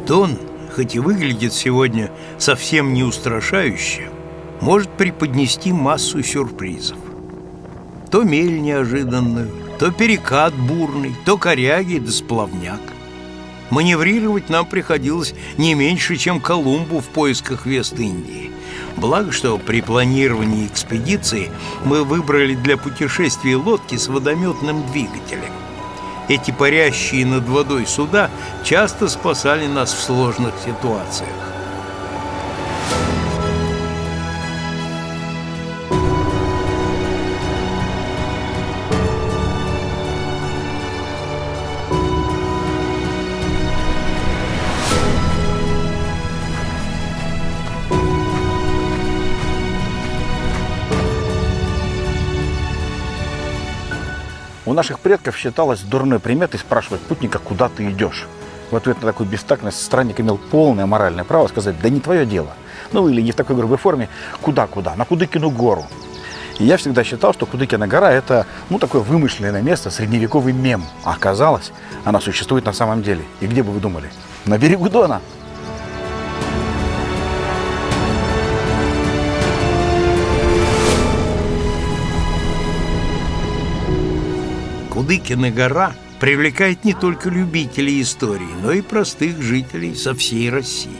Дон, хоть и выглядит сегодня совсем не устрашающе, может преподнести массу сюрпризов. То мель неожиданную, то перекат бурный, то коряги да сплавняк. Маневрировать нам приходилось не меньше, чем Колумбу в поисках Вест-Индии. Благо, что при планировании экспедиции мы выбрали для путешествия лодки с водометным двигателем. Эти парящие над водой суда часто спасали нас в сложных ситуациях. У наших предков считалось дурной приметой спрашивать путника, куда ты идешь. В ответ на такую бестактность странник имел полное моральное право сказать: да не твое дело. Ну или не в такой грубой форме: куда-куда, на Кудыкину гору. И я всегда считал, что Кудыкина гора — это такое вымышленное место, средневековый мем. А оказалось, она существует на самом деле. И где бы вы думали? На берегу Дона. Кудыкина гора привлекает не только любителей истории, но и простых жителей со всей России.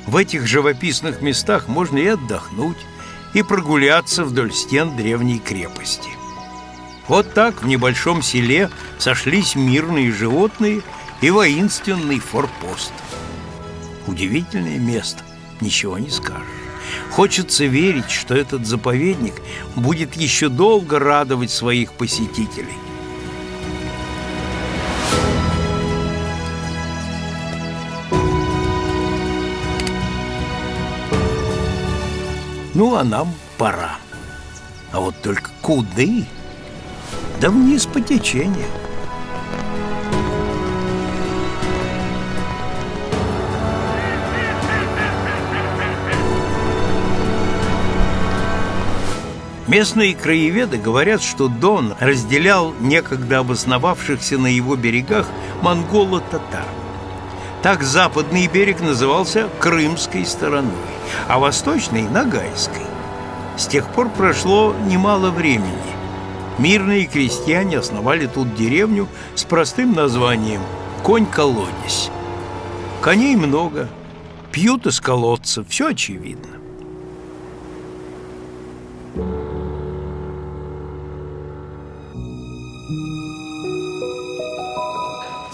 В этих живописных местах можно и отдохнуть, и прогуляться вдоль стен древней крепости. Вот так в небольшом селе сошлись мирные животные и воинственный форпост. Удивительное место, ничего не скажешь. Хочется верить, что этот заповедник будет еще долго радовать своих посетителей. Ну, а нам пора. А вот только куды? Да вниз по течению. Местные краеведы говорят, что Дон разделял некогда обосновавшихся на его берегах монголо-татар. Так западный берег назывался Крымской стороной, а восточный – Ногайской. С тех пор прошло немало времени. Мирные крестьяне основали тут деревню с простым названием Конь-колодец. Коней много, пьют из колодца, все очевидно.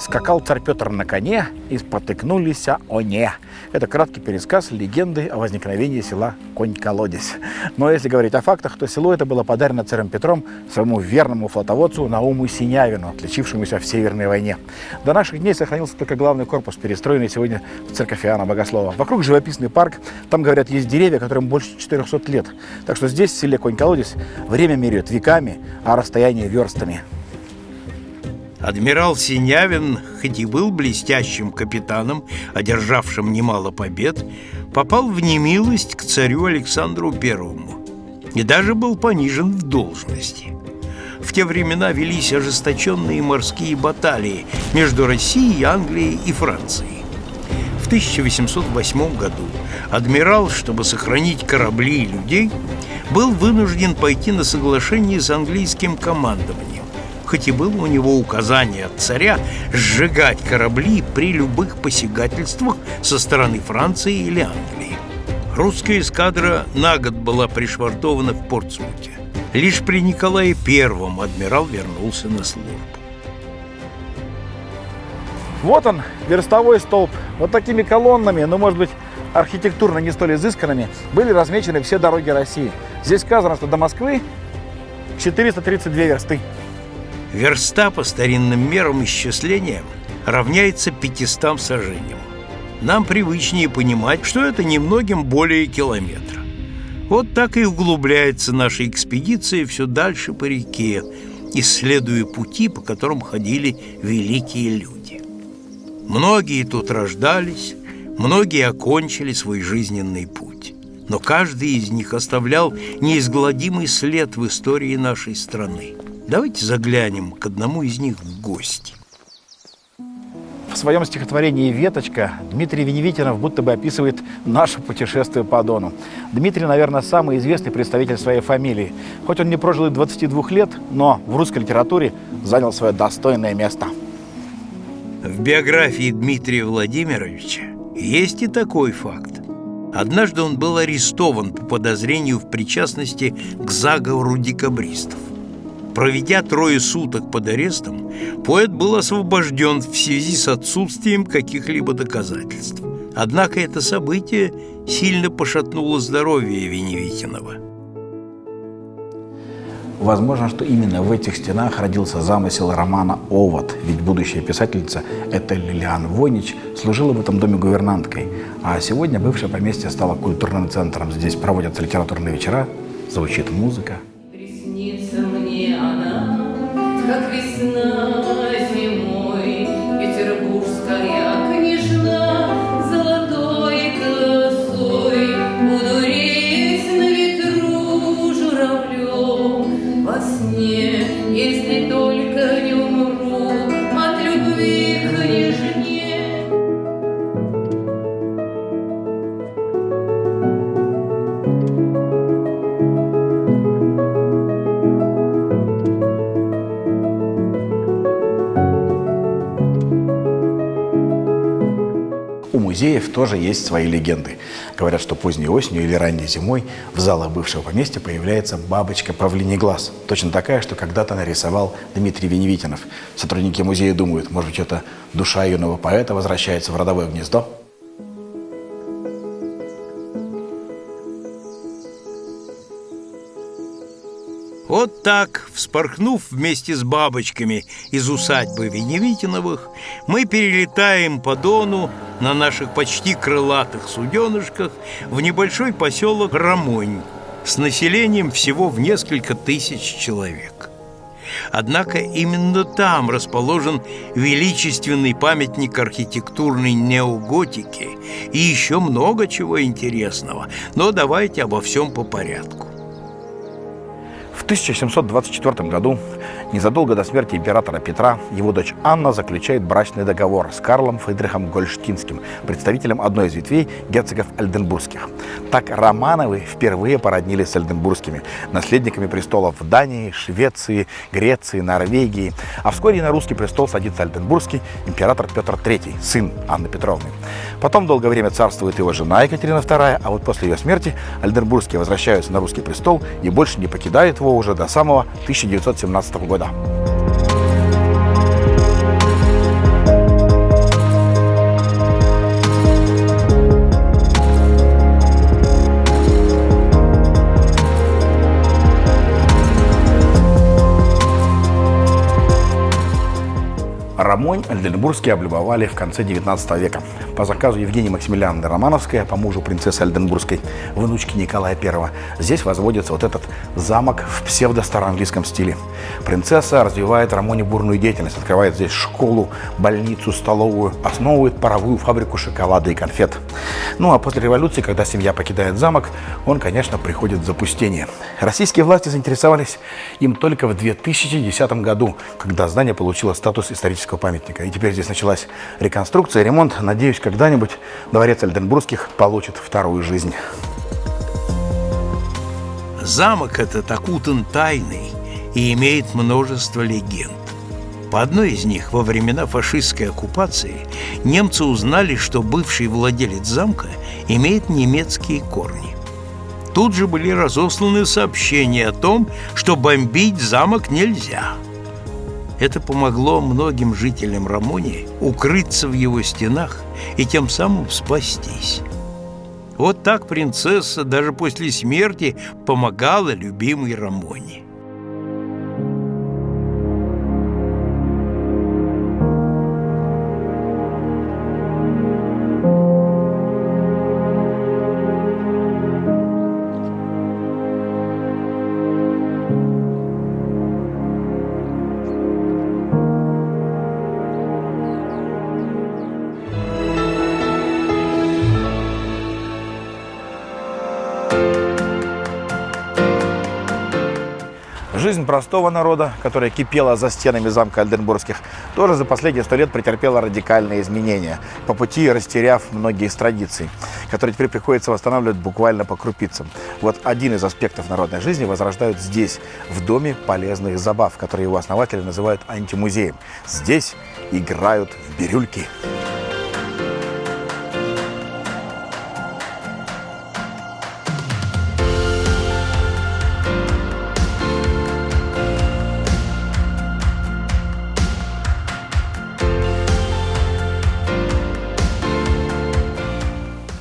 Скакал царь Петр на коне, и спотыкнулись они. Это краткий пересказ легенды о возникновении села Конь-колодец. Но если говорить о фактах, то село это было подарено царем Петром своему верному флотоводцу Науму Синявину, отличившемуся в Северной войне. До наших дней сохранился только главный корпус, перестроенный сегодня в церковь Иоанна Богослова. Вокруг живописный парк, там, говорят, есть деревья, которым больше 400 лет. Так что здесь, в селе Конь-колодец, время меряют веками, а расстояние верстами. Адмирал Синявин, хоть и был блестящим капитаном, одержавшим немало побед, попал в немилость к царю Александру Первому и даже был понижен в должности. В те времена велись ожесточенные морские баталии между Россией, Англией и Францией. В 1808 году адмирал, чтобы сохранить корабли и людей, был вынужден пойти на соглашение с английским командованием, хоть и было у него указание от царя сжигать корабли при любых посягательствах со стороны Франции или Англии. Русская эскадра на год была пришвартована в Портсмуте. Лишь при Николае I адмирал вернулся на службу. Вот он, верстовой столб. Вот такими колоннами, может быть, архитектурно не столь изысканными, были размечены все дороги России. Здесь сказано, что до Москвы 432 версты. Верста по старинным мерам исчисления равняется 500 саженям. Нам привычнее понимать, что это немногим более километра. Вот так и углубляется наша экспедиция все дальше по реке, исследуя пути, по которым ходили великие люди. Многие тут рождались, многие окончили свой жизненный путь. Но каждый из них оставлял неизгладимый след в истории нашей страны. Давайте заглянем к одному из них в гости. В своем стихотворении «Веточка» Дмитрий Веневитинов будто бы описывает наше путешествие по Дону. Дмитрий, наверное, самый известный представитель своей фамилии. Хоть он не прожил и 22 лет, но в русской литературе занял свое достойное место. В биографии Дмитрия Владимировича есть и такой факт. Однажды он был арестован по подозрению в причастности к заговору декабристов. Проведя 3 суток под арестом, поэт был освобожден в связи с отсутствием каких-либо доказательств. Однако это событие сильно пошатнуло здоровье Веневитинова. Возможно, что именно в этих стенах родился замысел романа «Овод», ведь будущая писательница Этель Лилиан Войнич служила в этом доме гувернанткой, а сегодня бывшее поместье стало культурным центром. Здесь проводятся литературные вечера, звучит музыка. Приснится мне она, как весна зимой, петербургская княжна, золотой косой. Буду реять на ветру журавлем во сне, если только не умру от любви к княжне. У музеев тоже есть свои легенды. Говорят, что поздней осенью или ранней зимой в залах бывшего поместья появляется бабочка павлиний глаз. Точно такая, что когда-то нарисовал Дмитрий Веневитинов. Сотрудники музея думают, может быть, это душа юного поэта возвращается в родовое гнездо? Вот так, вспорхнув вместе с бабочками из усадьбы Веневитиновых, мы перелетаем по Дону на наших почти крылатых суденышках в небольшой поселок Рамонь с населением всего в несколько тысяч человек. Однако именно там расположен величественный памятник архитектурной неоготики и еще много чего интересного, но давайте обо всем по порядку. В 1724 году, незадолго до смерти императора Петра, его дочь Анна заключает брачный договор с Карлом Фридрихом Гольштинским, представителем одной из ветвей герцогов Ольденбургских. Так Романовы впервые породнились с Ольденбургскими, наследниками престолов в Дании, Швеции, Греции, Норвегии. А вскоре на русский престол садится Ольденбургский император Петр III, сын Анны Петровны. Потом долгое время царствует его жена Екатерина II, а вот после ее смерти Ольденбургские возвращаются на русский престол и больше не покидают его уже до самого 1917 года. Рамонь Ольденбургские облюбовали в конце XIX века. По заказу Евгении Максимилиановны Романовской, по мужу принцессы Ольденбургской, внучки Николая I, здесь возводится вот этот замок в псевдо-староанглийском стиле. Принцесса развивает в Рамоне бурную деятельность, открывает здесь школу, больницу, столовую, основывает паровую фабрику шоколада и конфет. Ну а после революции, когда семья покидает замок, он, конечно, приходит в запустение. Российские власти заинтересовались им только в 2010 году, когда здание получило статус исторического памятника. И теперь здесь началась реконструкция, ремонт. Надеюсь, когда-нибудь дворец Ольденбургских получит вторую жизнь. Замок этот окутан тайной и имеет множество легенд. По одной из них, во времена фашистской оккупации, немцы узнали, что бывший владелец замка имеет немецкие корни. Тут же были разосланы сообщения о том, что бомбить замок нельзя. Это помогло многим жителям Рамони укрыться в его стенах и тем самым спастись. Вот так принцесса даже после смерти помогала любимой Рамоне. Жизнь простого народа, которая кипела за стенами замка Ольденбургских, тоже за последние 100 лет претерпела радикальные изменения, по пути растеряв многие из традиций, которые теперь приходится восстанавливать буквально по крупицам. Вот один из аспектов народной жизни возрождают здесь, в Доме полезных забав, который его основатели называют антимузеем. Здесь играют в бирюльки.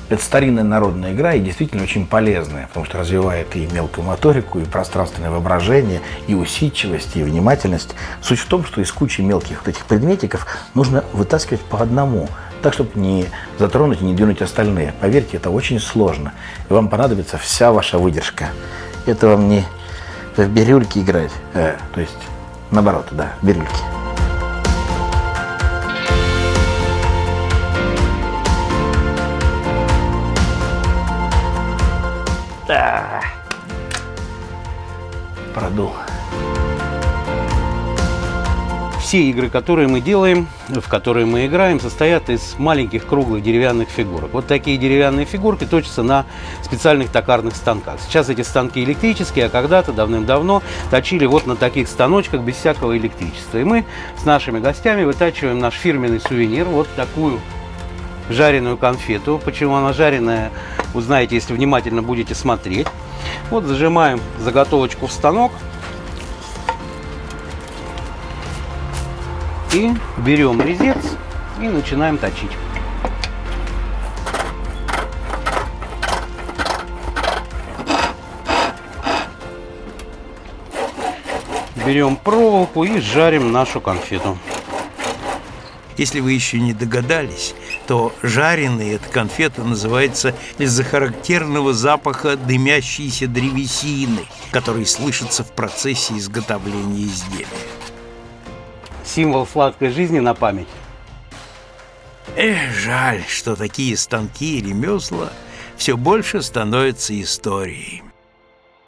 Это старинная народная игра и действительно очень полезная, потому что развивает и мелкую моторику, и пространственное воображение, и усидчивость, и внимательность. Суть в том, что из кучи мелких вот этих предметиков нужно вытаскивать по одному, так, чтобы не затронуть и не двинуть остальные. Поверьте, это очень сложно, и вам понадобится вся ваша выдержка. Это вам не в бирюльки играть, то есть наоборот, да, в бирюльки. Продул. Все игры, которые мы делаем, в которые мы играем, состоят из маленьких круглых деревянных фигурок. Вот такие деревянные фигурки точатся на специальных токарных станках. Сейчас эти станки электрические, а когда-то давным-давно точили вот на таких станочках без всякого электричества. И мы с нашими гостями вытачиваем наш фирменный сувенир, вот такую жареную конфету. Почему она жареная, узнаете, если внимательно будете смотреть. Вот зажимаем заготовочку в станок и берем резец и начинаем точить. Берем проволоку и жарим нашу конфету. Если вы еще не догадались, то жареной эта конфета называется из-за характерного запаха дымящейся древесины, который слышится в процессе изготовления изделия. Символ сладкой жизни на память. Жаль, что такие станки и ремесла все больше становятся историей.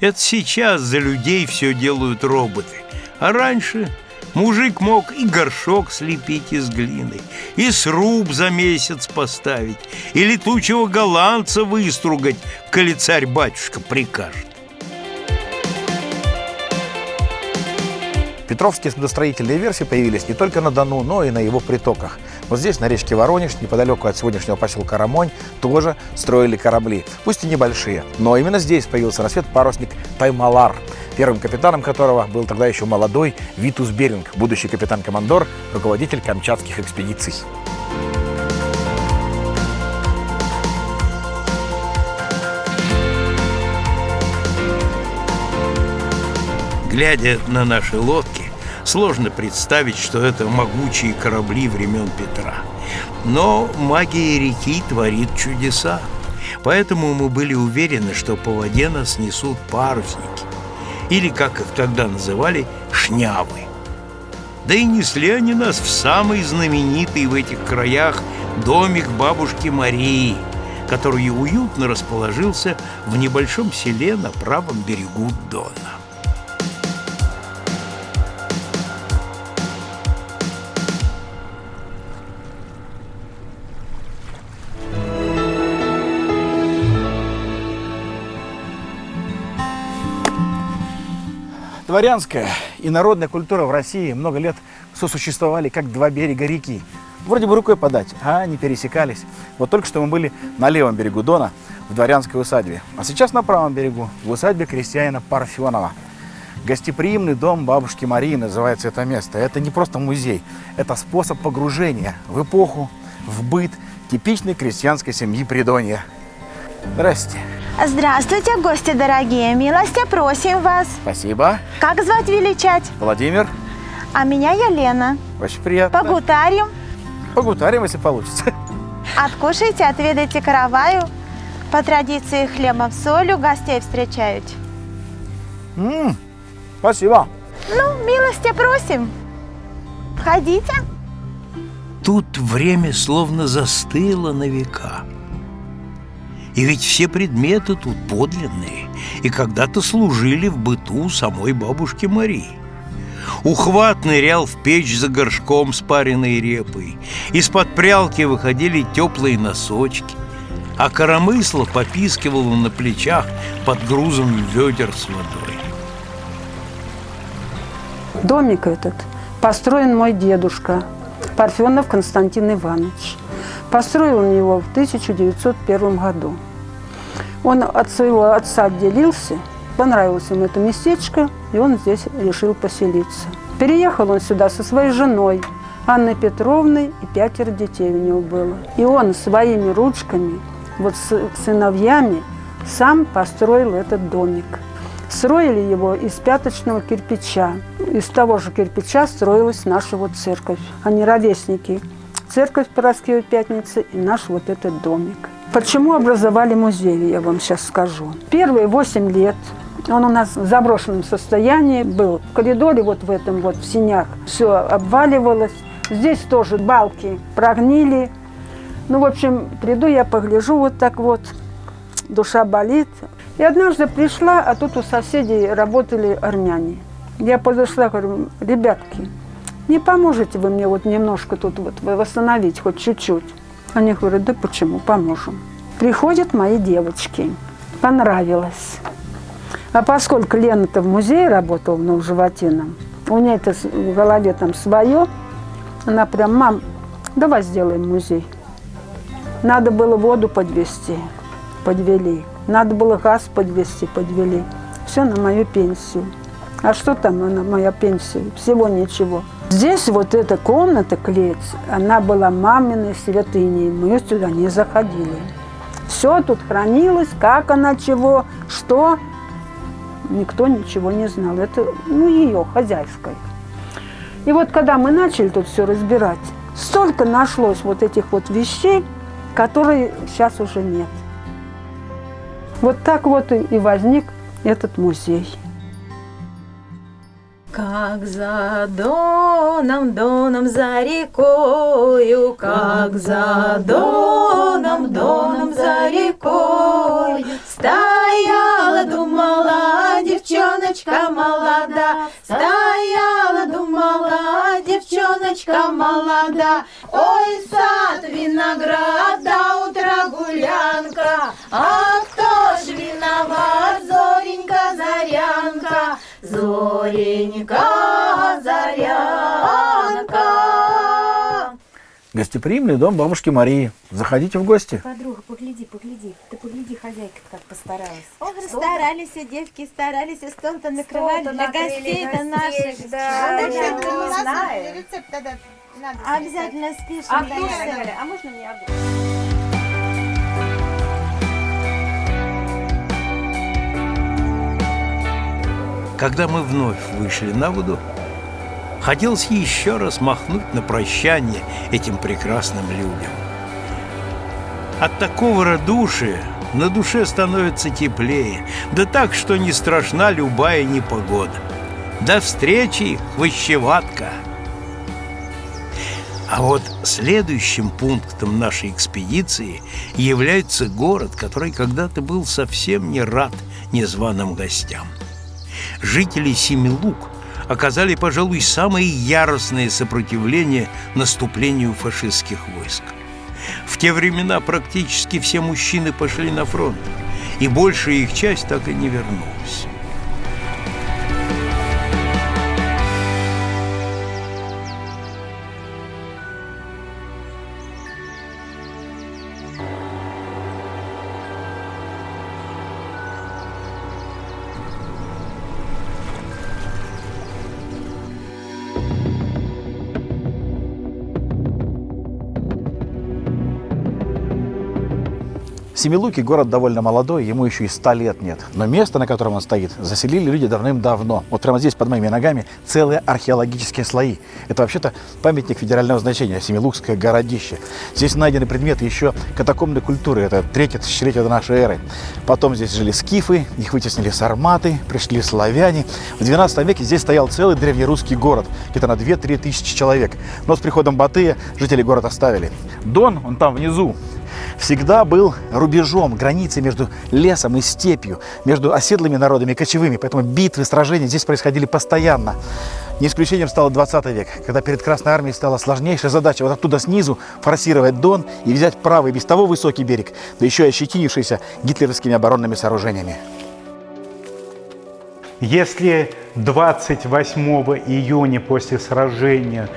Это сейчас за людей все делают роботы, а раньше мужик мог и горшок слепить из глины, и сруб за месяц поставить, и летучего голландца выстругать, коли царь-батюшка прикажет. Петровские судостроительные верфи появились не только на Дону, но и на его притоках. Вот здесь, на речке Воронеж, неподалеку от сегодняшнего поселка Рамонь, тоже строили корабли, пусть и небольшие. Но именно здесь появился на свет парусник Таймалар, первым капитаном которого был тогда еще молодой Витус Беринг, будущий капитан-командор, руководитель камчатских экспедиций. Глядя на наши лодки, сложно представить, что это могучие корабли времен Петра. Но магия реки творит чудеса. Поэтому мы были уверены, что по воде нас несут парусники. Или, как их тогда называли, шнявы. Да и несли они нас в самый знаменитый в этих краях домик бабушки Марии, который уютно расположился в небольшом селе на правом берегу Дона. Дворянская и народная культура в России много лет сосуществовали как два берега реки. Вроде бы рукой подать, а они пересекались. Вот только что мы были на левом берегу Дона, в дворянской усадьбе. А сейчас на правом берегу, в усадьбе крестьянина Парфенова. Гостеприимный дом бабушки Марии называется это место. Это не просто музей, это способ погружения в эпоху, в быт типичной крестьянской семьи Придонья. Здрасте. Здравствуйте, гости дорогие. Милости просим вас. Спасибо. Как звать величать? Владимир. А меня Елена. Очень приятно. Погутарим. Погутарим, если получится. Откушайте, отведайте караваю. По традиции хлебом с солью гостей встречают. Спасибо. Ну, милости просим. Входите. Тут время словно застыло на века. И ведь все предметы тут подлинные и когда-то служили в быту самой бабушки Марии. Ухват нырял в печь за горшком с пареной репой, из-под прялки выходили теплые носочки, а коромысло попискивало на плечах под грузом ведер с водой. Домик этот построен мой дедушка, Парфенов Константин Иванович. Построил он его в 1901 году. Он от своего отца отделился, понравилось ему это местечко, и он здесь решил поселиться. Переехал он сюда со своей женой, Анной Петровной, и 5 детей у него было. И он своими ручками, вот с сыновьями, сам построил этот домик. Строили его из пяточного кирпича. Из того же кирпича строилась наша вот церковь. Они ровесники. Церковь Параскевой Пятницы и наш вот этот домик. Почему образовали музей, я вам сейчас скажу. Первые 8 лет он у нас в заброшенном состоянии был. В коридоре вот в этом вот, в сенях, все обваливалось. Здесь тоже балки прогнили. Ну, в общем, приду я, погляжу вот так вот, душа болит. И однажды пришла, а тут у соседей работали армяне. Я подошла, говорю: ребятки, не поможете вы мне вот немножко тут вот восстановить, хоть чуть-чуть? Они говорят: да почему, поможем. Приходят мои девочки, понравилось. А поскольку Лена-то в музее работала, в Новоживотином, у нее это в голове там свое, она прям: мам, давай сделаем музей. Надо было воду подвести, подвели. Надо было газ подвести, подвели. Все на мою пенсию. А что там на моя пенсия? Всего ничего. Здесь вот эта комната, клеть, она была маминой святыней. Мы сюда не заходили. Все тут хранилось, как она, чего, что. Никто ничего не знал. Это, ее, хозяйской. И вот когда мы начали тут все разбирать, столько нашлось вот этих вот вещей, которые сейчас уже нет. Вот так вот и возник этот музей. Как за Доном, Доном за рекою, как за Доном, Доном за рекою, стояла, думала, девчоночка молода, стояла, думала, девчоночка молода, ой, сад, виноград, до утра гулянка, а кто ж виноват, Зоренька, Зарянка, Зоренька, Зарянка. Гостеприимный дом бабушки Марии. Заходите в гости. Подруга, погляди. Ты погляди, хозяйка как постаралась. Ох, старались, девки старались, и стол-то накрывали для гостей-то наших. Да, Ну, я так не знаю. рецепт тогда надо обязательно спишем. А да, Галя, а можно мне огурец? Когда мы вновь вышли на воду, хотелось еще раз махнуть на прощание этим прекрасным людям. От такого радушия на душе становится теплее, да так, что не страшна любая непогода. До встречи, хвощеватка! А вот следующим пунктом нашей экспедиции является город, который когда-то был совсем не рад незваным гостям. Жители Семилук оказали, пожалуй, самое яростное сопротивление наступлению фашистских войск. В те времена практически все мужчины пошли на фронт, и большая их часть так и не вернулась. Семилуки город довольно молодой, ему еще и 100 лет нет. Но место, на котором он стоит, заселили люди давным-давно. Вот прямо здесь под моими ногами целые археологические слои. Это вообще-то памятник федерального значения, Семилукское городище. Здесь найдены предметы еще катакомбной культуры, это 3-е тысячелетие до нашей эры. Потом здесь жили скифы, их вытеснили сарматы, пришли славяне. В 12 веке здесь стоял целый древнерусский город, где-то на 2-3 тысячи человек. Но с приходом Батыя жители город оставили. Дон, он там внизу. всегда был рубежом, границей между лесом и степью, между оседлыми народами и кочевыми. Поэтому битвы, сражения здесь происходили постоянно. Не исключением стал 20 век, когда перед Красной Армией стала сложнейшая задача вот оттуда снизу форсировать Дон и взять правый, без того высокий берег, да еще и ощетинившийся гитлеровскими оборонными сооружениями. Если 28 июня после сражения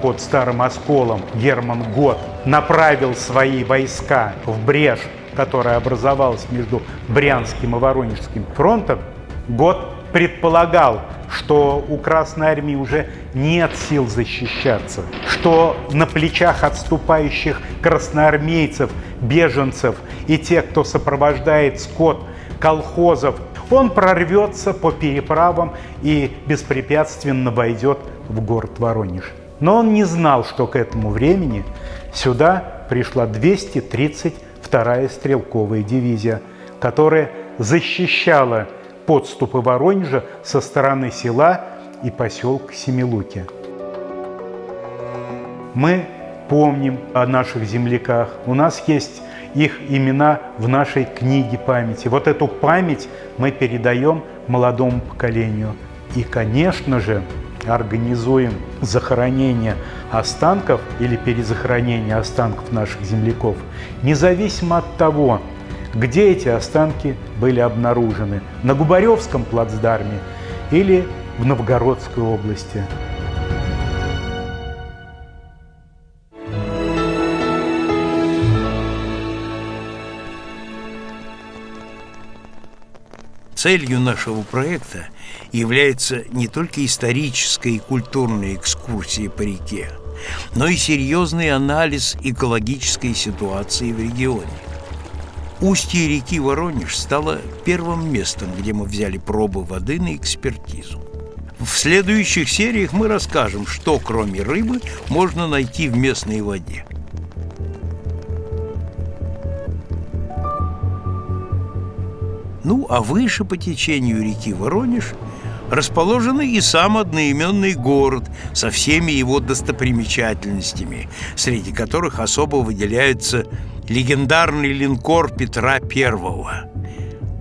под Старым Осколом Герман Гот направил свои войска в брешь, которая образовалась между Брянским и Воронежским фронтом, Гот предполагал, что у Красной Армии уже нет сил защищаться, что на плечах отступающих красноармейцев, беженцев и тех, кто сопровождает скот колхозов, он прорвется по переправам и беспрепятственно войдет в город Воронеж. Но он не знал, что к этому времени сюда пришла 232-я стрелковая дивизия, которая защищала подступы Воронежа со стороны села и поселка Семилуки. Мы помним о наших земляках. У нас есть их имена в нашей книге памяти. Вот эту память мы передаем молодому поколению. И, конечно же, организуем захоронение останков или перезахоронение останков наших земляков, независимо от того, где эти останки были обнаружены, на Губаревском плацдарме или в Новгородской области. Целью нашего проекта является не только историческая и культурная экскурсия по реке, но и серьезный анализ экологической ситуации в регионе. Устье реки Воронеж стало первым местом, где мы взяли пробы воды на экспертизу. В следующих сериях мы расскажем, что кроме рыбы можно найти в местной воде. Ну, а выше по течению реки Воронеж расположен и сам одноименный город со всеми его достопримечательностями, среди которых особо выделяется легендарный линкор Петра I.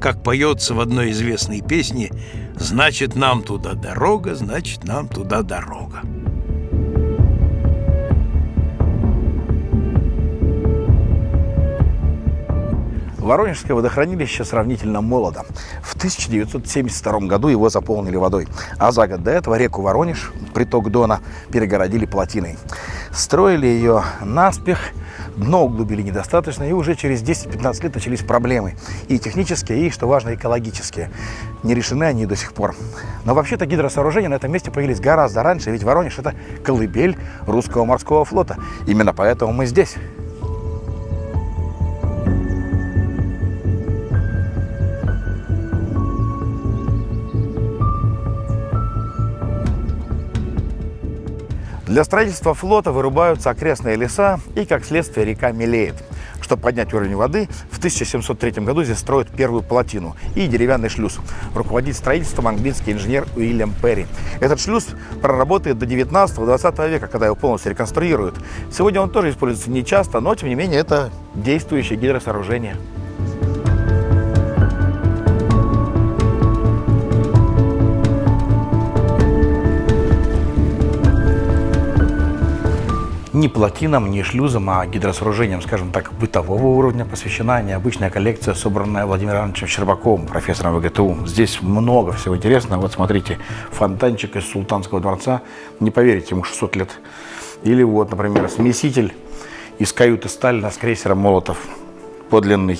Как поется в одной известной песне: «Значит, нам туда дорога, значит, нам туда дорога». Воронежское водохранилище сравнительно молодо. В 1972 году его заполнили водой, а за год до этого реку Воронеж, приток Дона, перегородили плотиной. Строили ее наспех, дно углубили недостаточно, и уже через 10-15 лет начались проблемы. И технические, и, что важно, экологические. Не решены они до сих пор. Но вообще-то гидросооружения на этом месте появились гораздо раньше, ведь Воронеж – это колыбель русского морского флота. Именно поэтому мы здесь. Для строительства флота вырубаются окрестные леса, и, как следствие, река мелеет. Чтобы поднять уровень воды, в 1703 году здесь строят первую плотину и деревянный шлюз. Руководит строительством английский инженер Уильям Перри. Этот шлюз проработает до 19-20 века, когда его полностью реконструируют. Сегодня он тоже используется нечасто, но, тем не менее, это действующее гидросооружение. Ни плотинам, ни шлюзам, а гидросооружениям, скажем так, бытового уровня посвящена необычная коллекция, собранная Владимиром Ивановичем Щербаковым, профессором ВГТУ. Здесь много всего интересного. Вот смотрите, фонтанчик из Султанского дворца, не поверите, ему 600 лет. Или вот, например, смеситель из каюты Сталина с крейсером Молотов, подлинный.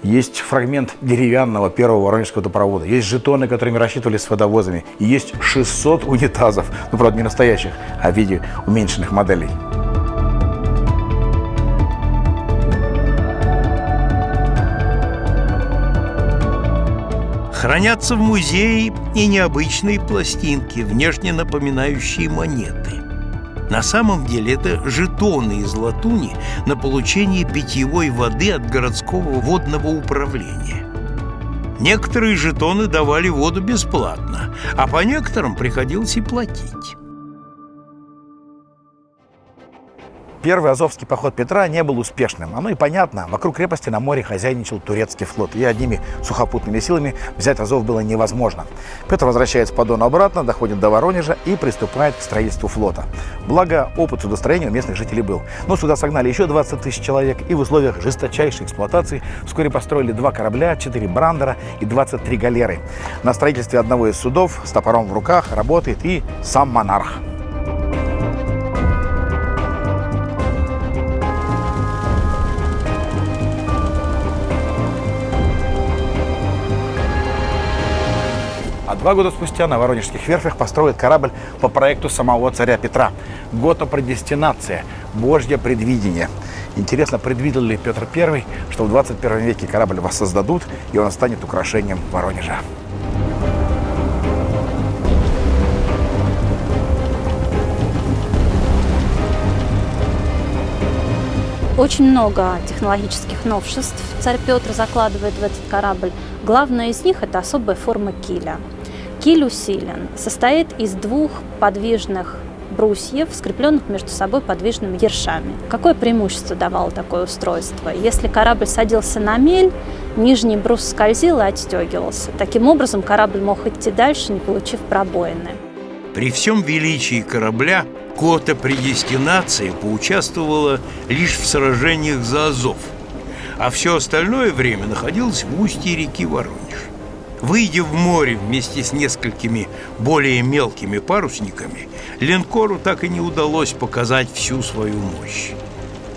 Есть фрагмент деревянного первого воронежского водопровода. Есть жетоны, которыми рассчитывали с водовозами. И есть 600 унитазов, ну, правда, не настоящих, а в виде уменьшенных моделей. Хранятся в музее и необычные пластинки, внешне напоминающие монеты. На самом деле это жетоны из латуни на получение питьевой воды от городского водного управления. Некоторые жетоны давали воду бесплатно, а по некоторым приходилось и платить. Первый Азовский поход Петра не был успешным. Оно и понятно. Вокруг крепости на море хозяйничал турецкий флот. И одними сухопутными силами взять Азов было невозможно. Петр возвращается по Дону обратно, доходит до Воронежа и приступает к строительству флота. Благо, опыт судостроения у местных жителей был. Но сюда согнали еще 20 тысяч человек. И в условиях жесточайшей эксплуатации вскоре построили 2 корабля, 4 брандера и 23 галеры. На строительстве одного из судов с топором в руках работает и сам монарх. А 2 года спустя на Воронежских верфях построят корабль по проекту самого царя Петра. Готопредестинация, Божье предвидение. Интересно, предвидел ли Петр I, что в 21 веке корабль воссоздадут, и он станет украшением Воронежа? Очень много технологических новшеств царь Петр закладывает в этот корабль. Главное из них – это особая форма киля. Киль усилен, состоит из 2 подвижных брусьев, скрепленных между собой подвижными ершами. Какое преимущество давало такое устройство? Если корабль садился на мель, нижний брус скользил и отстегивался. Таким образом, корабль мог идти дальше, не получив пробоины. При всем величии корабля готопредестинация поучаствовала лишь в сражениях за Азов, а все остальное время находилась в устье реки Воронеж. Выйдя в море вместе с несколькими более мелкими парусниками, линкору так и не удалось показать всю свою мощь.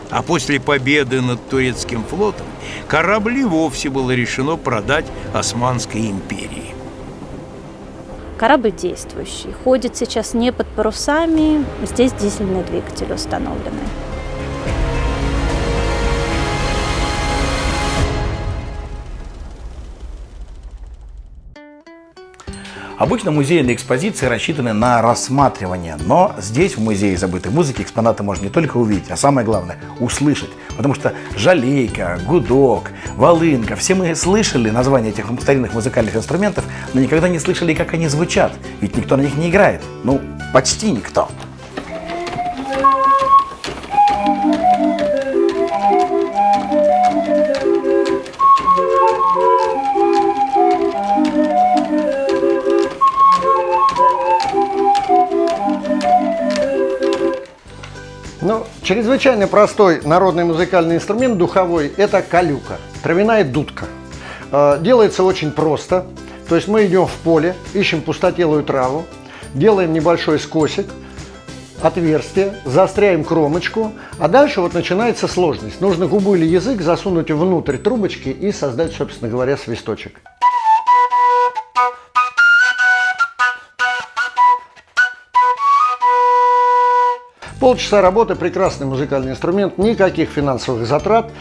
А после победы над турецким флотом корабли вовсе было решено продать Османской империи. Корабль действующий, ходит сейчас не под парусами, здесь дизельные двигатели установлены. Обычно музейные экспозиции рассчитаны на рассматривание, но здесь, в Музее забытой музыки, экспонаты можно не только увидеть, а самое главное – услышать. Потому что жалейка, гудок, волынка – все мы слышали названия этих старинных музыкальных инструментов, но никогда не слышали, как они звучат, ведь никто на них не играет. Ну, почти никто. Ну, чрезвычайно простой народный музыкальный инструмент духовой – это калюка, травяная дудка. Делается очень просто. То есть мы идем в поле, ищем пустотелую траву, делаем небольшой скосик, отверстие, заостряем кромочку, а дальше вот начинается сложность. Нужно губу или язык засунуть внутрь трубочки и создать, собственно говоря, свисточек. Полчаса работы, прекрасный музыкальный инструмент, никаких финансовых затрат.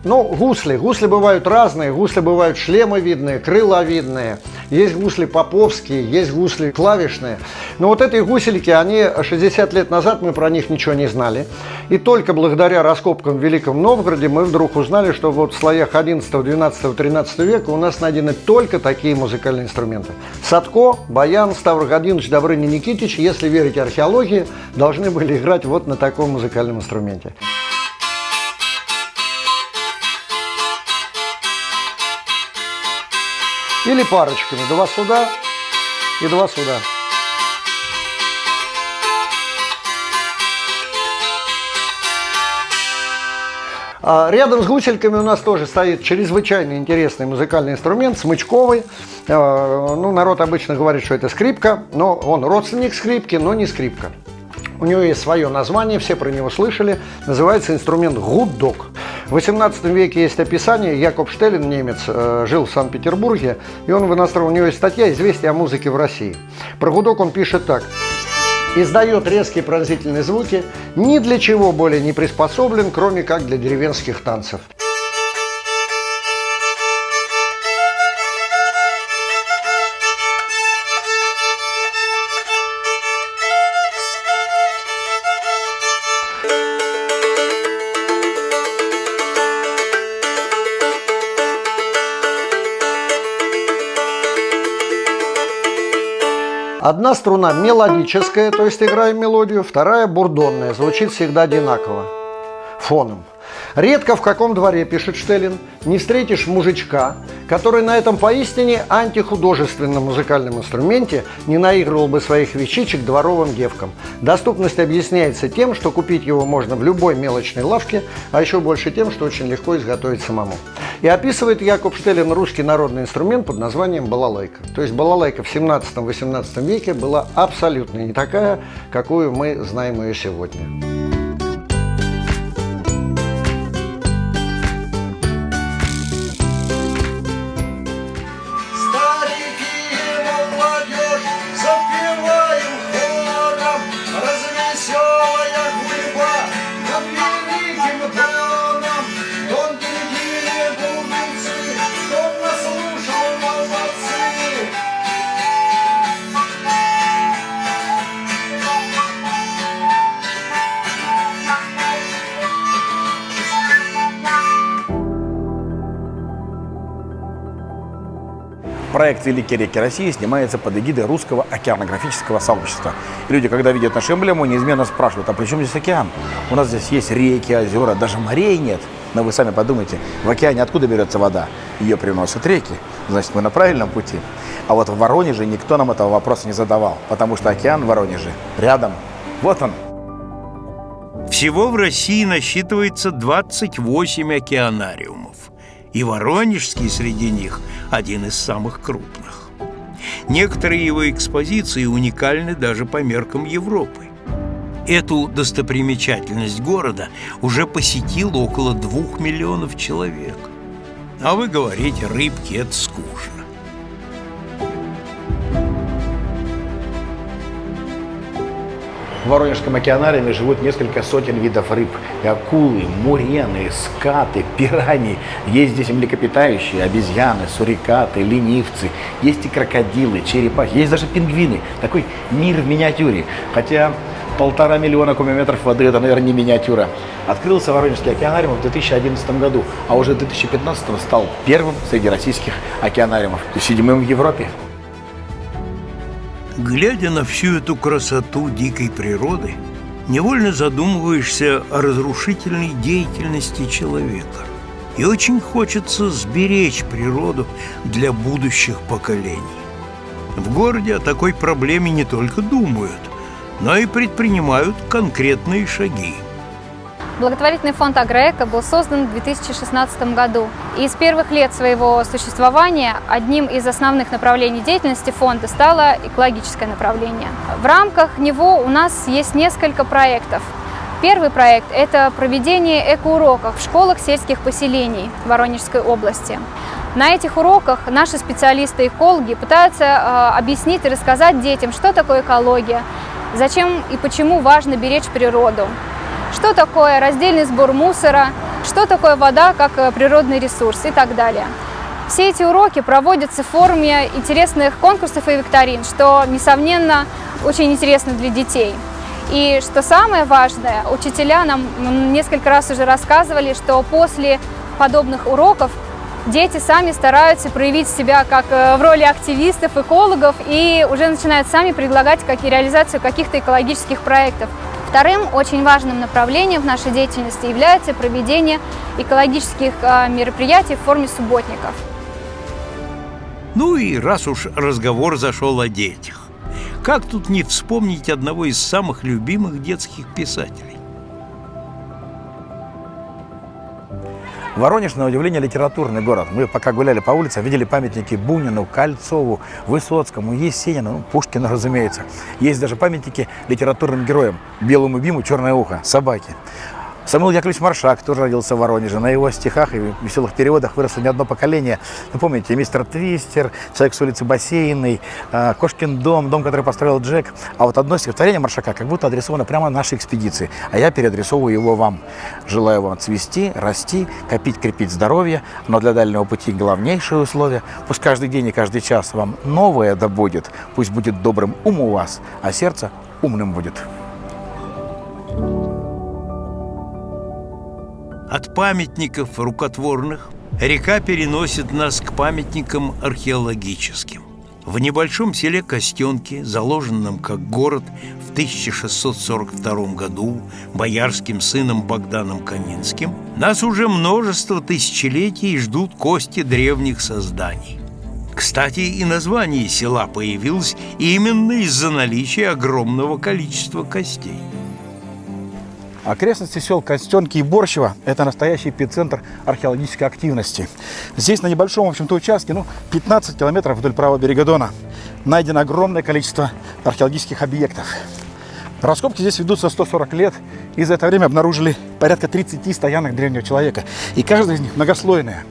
Ну, гусли. Гусли бывают разные. Гусли бывают шлемовидные, крыловидные. Есть гусли поповские, есть гусли клавишные. Но вот эти гусельки, они 60 лет назад, мы про них ничего не знали. И только благодаря раскопкам в Великом Новгороде мы вдруг узнали, что вот в слоях 11, 12, 13 века у нас найдены только такие музыкальные инструменты. Садко, Баян, Ставр Годинович, Добрыня Никитич, если верить археологии, должны были играть вот на таком музыкальном инструменте. Или парочками, 2 сюда и 2 сюда. Рядом с гусельками у нас тоже стоит чрезвычайно интересный музыкальный инструмент, смычковый. Ну, народ обычно говорит, что это скрипка, но он родственник скрипки, но не скрипка. У него есть свое название, все про него слышали. Называется инструмент гудок. В 18 веке есть описание. Якоб Штеллин, немец, жил в Санкт-Петербурге, и он у него есть статья «Известия о музыке в России». Про гудок он пишет так. Издает резкие пронзительные звуки, ни для чего более не приспособлен, кроме как для деревенских танцев. Одна струна мелодическая, то есть играем мелодию, вторая бурдонная, звучит всегда одинаково, фоном. Редко в каком дворе, пишет Штеллин, не встретишь мужичка, который на этом поистине антихудожественном музыкальном инструменте не наигрывал бы своих вещичек дворовым девкам. Доступность объясняется тем, что купить его можно в любой мелочной лавке, а еще больше тем, что очень легко изготовить самому. И описывает Якоб Штеллин русский народный инструмент под названием балалайка. То есть балалайка в 17-18 веке была абсолютно не такая, какую мы знаем ее сегодня. Проект «Великие реки России» снимается под эгидой Русского океанографического сообщества. И люди, когда видят нашу эмблему, неизменно спрашивают, а при чем здесь океан? У нас здесь есть реки, озера, даже морей нет. Но вы сами подумайте, в океане откуда берется вода? Ее приносят реки. Значит, мы на правильном пути. А вот в Воронеже никто нам этого вопроса не задавал, потому что океан в Воронеже рядом. Вот он. Всего в России насчитывается 28 океанариумов. И Воронежский среди них один из самых крупных. Некоторые его экспозиции уникальны даже по меркам Европы. Эту достопримечательность города уже посетило около 2 миллионов человек. А вы говорите, рыбки – это скучно. В Воронежском океанариуме живут несколько сотен видов рыб. И акулы, мурены, скаты, пираньи. Есть здесь млекопитающие, обезьяны, сурикаты, ленивцы. Есть и крокодилы, черепахи. Есть даже пингвины. Такой мир в миниатюре. Хотя 1,5 миллиона кубометров воды – это, наверное, не миниатюра. Открылся Воронежский океанариум в 2011 году, а уже в 2015 стал первым среди российских океанариумов и 7-м в Европе. Глядя на всю эту красоту дикой природы, невольно задумываешься о разрушительной деятельности человека. И очень хочется сберечь природу для будущих поколений. В городе о такой проблеме не только думают, но и предпринимают конкретные шаги. Благотворительный фонд «Агроэко» был создан в 2016 году. И с первых лет своего существования одним из основных направлений деятельности фонда стало экологическое направление. В рамках него у нас есть несколько проектов. Первый проект – это проведение экоуроков в школах сельских поселений Воронежской области. На этих уроках наши специалисты-экологи пытаются объяснить и рассказать детям, что такое экология, зачем и почему важно беречь природу. Что такое раздельный сбор мусора, что такое вода как природный ресурс и так далее. Все эти уроки проводятся в форме интересных конкурсов и викторин, что, несомненно, очень интересно для детей. И что самое важное, учителя нам несколько раз уже рассказывали, что после подобных уроков дети сами стараются проявить себя как в роли активистов, экологов и уже начинают сами предлагать реализацию каких-то экологических проектов. Вторым очень важным направлением в нашей деятельности является проведение экологических мероприятий в форме субботников. Ну и раз уж разговор зашел о детях, как тут не вспомнить одного из самых любимых детских писателей? Воронеж, на удивление, литературный город. Мы пока гуляли по улицам, видели памятники Бунину, Кольцову, Высоцкому, Есенину, Пушкину, разумеется. Есть даже памятники литературным героям. Белому биму, черное ухо, собаки. Самуил Яковлевич Маршак тоже родился в Воронеже. На его стихах и веселых переводах выросло не одно поколение. Ну, помните, «Мистер Твистер», «Человек с улицы Бассейной», «Кошкин дом», «Дом, который построил Джек». А вот одно стихотворение Маршака как будто адресовано прямо нашей экспедиции. А я переадресовываю его вам. Желаю вам цвести, расти, копить, крепить здоровье. Но для дальнего пути главнейшее условие. Пусть каждый день и каждый час вам новое да будет. Пусть будет добрым ум у вас, а сердце умным будет. От памятников рукотворных река переносит нас к памятникам археологическим. В небольшом селе Костенки, заложенном как город в 1642 году боярским сыном Богданом Каминским, нас уже множество тысячелетий ждут кости древних созданий. Кстати, и название села появилось именно из-за наличия огромного количества костей. Окрестности сел Костенки и Борщево – это настоящий эпицентр археологической активности. Здесь на небольшом, в общем-то, участке, 15 километров вдоль правого берега Дона, найдено огромное количество археологических объектов. Раскопки здесь ведутся 140 лет, и за это время обнаружили порядка 30 стоянок древнего человека, и каждая из них многослойная.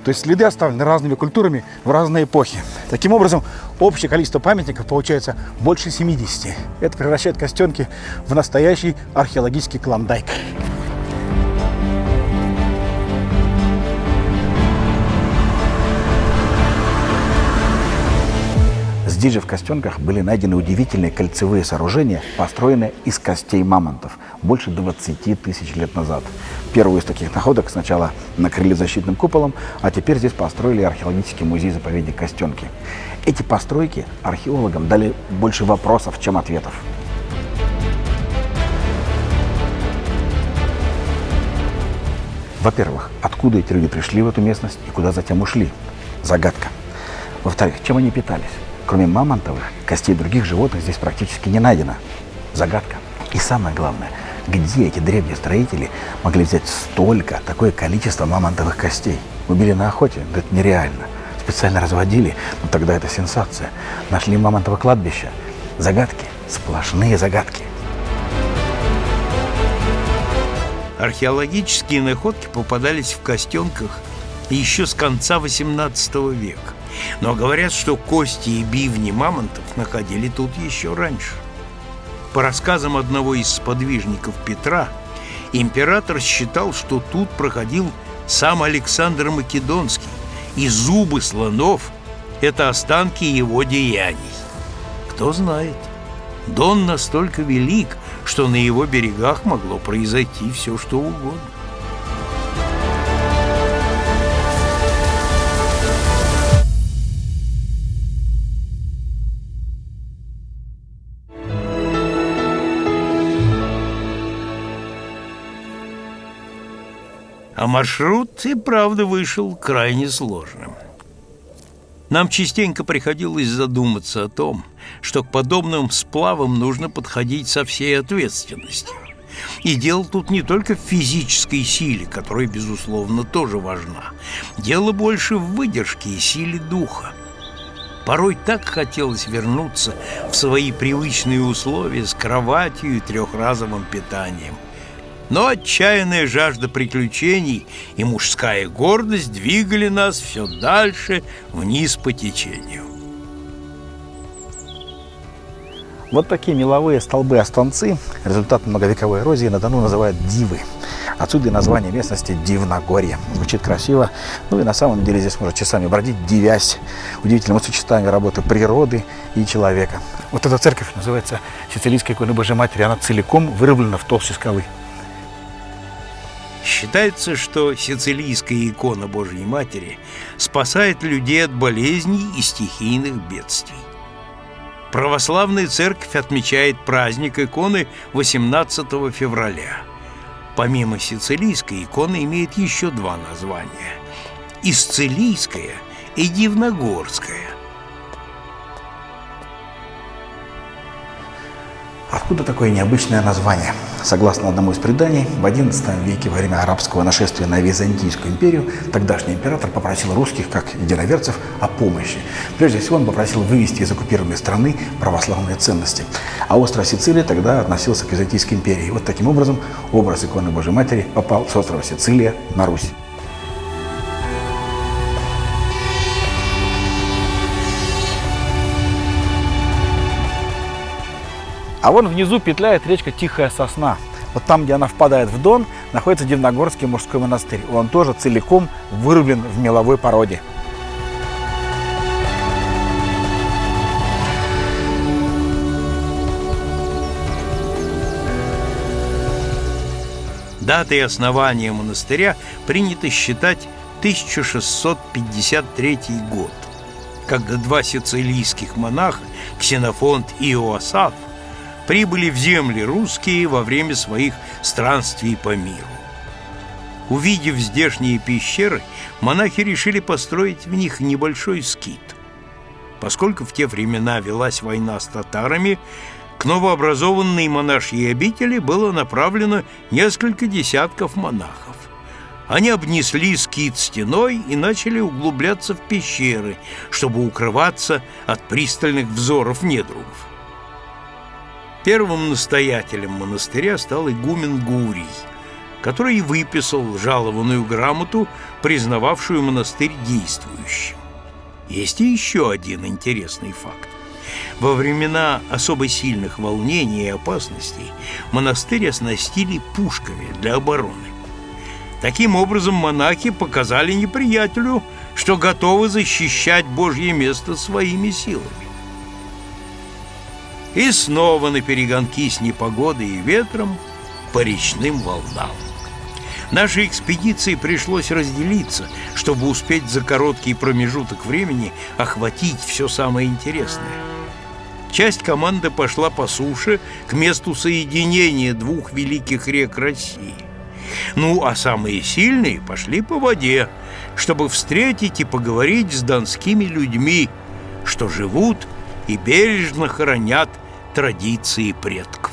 То есть следы оставлены разными культурами в разные эпохи. Таким образом, общее количество памятников получается больше 70. Это превращает Костенки в настоящий археологический клондайк. Здесь же в Костенках были найдены удивительные кольцевые сооружения, построенные из костей мамонтов больше 20 тысяч лет назад. Первую из таких находок сначала накрыли защитным куполом, а теперь здесь построили археологический музей-заповедник Костенки. Эти постройки археологам дали больше вопросов, чем ответов. Во-первых, откуда эти люди пришли в эту местность и куда затем ушли? Загадка. Во-вторых, чем они питались? Кроме мамонтовых, костей других животных здесь практически не найдено. Загадка. И самое главное, где эти древние строители могли взять такое количество мамонтовых костей? Убили на охоте? Да это нереально. Специально разводили? Но тогда это сенсация. Нашли мамонтово кладбище. Загадки. Сплошные загадки. Археологические находки попадались в Костенках еще с конца XVIII века. Но говорят, что кости и бивни мамонтов находили тут еще раньше. По рассказам одного из сподвижников Петра, император считал, что тут проходил сам Александр Македонский, и зубы слонов – это останки его деяний. Кто знает, Дон настолько велик, что на его берегах могло произойти все, что угодно. А маршрут и правда вышел крайне сложным. Нам частенько приходилось задуматься о том, что к подобным сплавам нужно подходить со всей ответственностью. И дело тут не только в физической силе, которая, безусловно, тоже важна. Дело больше в выдержке и силе духа. Порой так хотелось вернуться в свои привычные условия с кроватью и трехразовым питанием. Но отчаянная жажда приключений и мужская гордость двигали нас все дальше вниз по течению. Вот такие меловые столбы-останцы, результат многовековой эрозии, на Дону называют дивы. Отсюда и название местности Дивногорье. Звучит красиво, и на самом деле здесь можно часами бродить, дивясь удивительному сочетанию работы природы и человека. Вот эта церковь называется Сицилийской иконой Божьей Матери, она целиком вырублена в толще скалы. Считается, что сицилийская икона Божьей Матери спасает людей от болезней и стихийных бедствий. Православная церковь отмечает праздник иконы 18 февраля. Помимо сицилийской, икона имеет еще два названия – Исцилийская и Дивногорская. Откуда такое необычное название? Согласно одному из преданий, в XI веке во время арабского нашествия на Византийскую империю тогдашний император попросил русских, как единоверцев, о помощи. Прежде всего он попросил вывести из оккупированной страны православные ценности. А остров Сицилия тогда относился к Византийской империи. И вот таким образом образ иконы Божьей Матери попал с острова Сицилия на Русь. А вон внизу петляет речка Тихая Сосна. Вот там, где она впадает в Дон, находится Дивногорский мужской монастырь. Он тоже целиком вырублен в меловой породе. Датой основания монастыря принято считать 1653 год. когда два сицилийских монаха, Ксенофонт и Иоасаф, прибыли в земли русские во время своих странствий по миру. Увидев здешние пещеры, монахи решили построить в них небольшой скит. Поскольку в те времена велась война с татарами, к новообразованной монашьей обители было направлено несколько десятков монахов. Они обнесли скит стеной и начали углубляться в пещеры, чтобы укрываться от пристальных взоров недругов. Первым настоятелем монастыря стал игумен Гурий, который выписал жалованную грамоту, признававшую монастырь действующим. Есть и еще один интересный факт. Во времена особо сильных волнений и опасностей монастырь оснастили пушками для обороны. Таким образом, монахи показали неприятелю, что готовы защищать Божье место своими силами. И снова наперегонки с непогодой и ветром по речным волнам. Нашей экспедиции пришлось разделиться, чтобы успеть за короткий промежуток времени охватить все самое интересное. Часть команды пошла по суше к месту соединения двух великих рек России. Ну, а самые сильные пошли по воде, чтобы встретить и поговорить с донскими людьми, что живут и бережно хранят традиции предков.